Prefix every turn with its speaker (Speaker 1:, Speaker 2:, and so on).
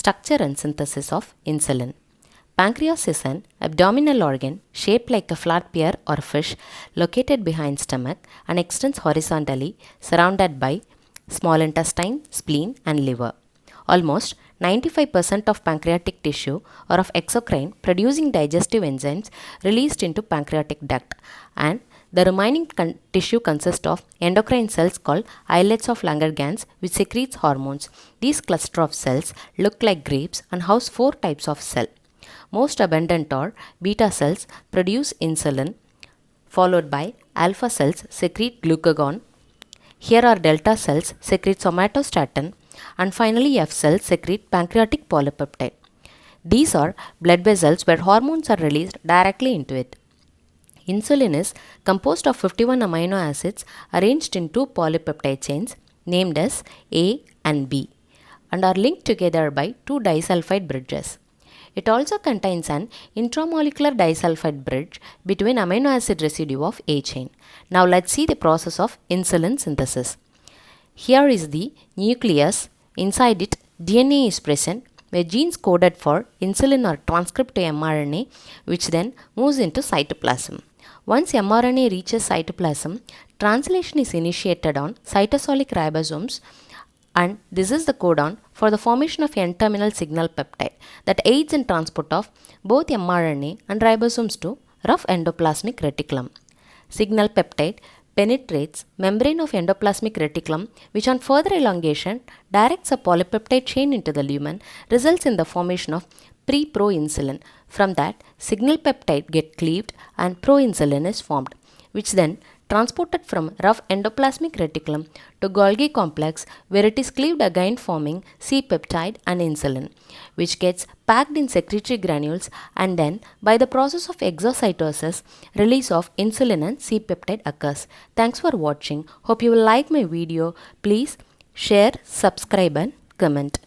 Speaker 1: Structure and synthesis of insulin. Pancreas is an abdominal organ shaped like a flat pear or fish located behind stomach and extends horizontally, surrounded by small intestine, spleen and liver. Almost 95% of pancreatic tissue are of exocrine producing digestive enzymes released into pancreatic duct, and the remaining tissue consists of endocrine cells called islets of Langerhans which secretes hormones. These cluster of cells look like grapes and house four types of cell. Most abundant are beta cells produce insulin, followed by alpha cells secrete glucagon. Here are delta cells secrete somatostatin, and finally F cells secrete pancreatic polypeptide. These are blood vessels where hormones are released directly into it. Insulin is composed of 51 amino acids arranged in two polypeptide chains named as A and B and are linked together by two disulfide bridges. It also contains an intramolecular disulfide bridge between amino acid residue of A chain. Now let's see the process of insulin synthesis. Here is the nucleus. Inside it, DNA is present where genes coded for insulin are transcribed to mRNA, which then moves into cytoplasm. Once mRNA reaches cytoplasm, translation is initiated on cytosolic ribosomes, and this is the codon for the formation of N-terminal signal peptide that aids in transport of both mRNA and ribosomes to rough endoplasmic reticulum. Signal peptide penetrates membrane of endoplasmic reticulum, which on further elongation directs a polypeptide chain into the lumen, results in the formation of pre-proinsulin. From that, signal peptide get cleaved and proinsulin is formed, which then transported from rough endoplasmic reticulum to Golgi complex where it is cleaved again forming C-peptide and insulin, which gets packed in secretory granules, and then by the process of exocytosis, release of insulin and C-peptide occurs. Thanks for watching. Hope you will like my video. Please share, subscribe and comment.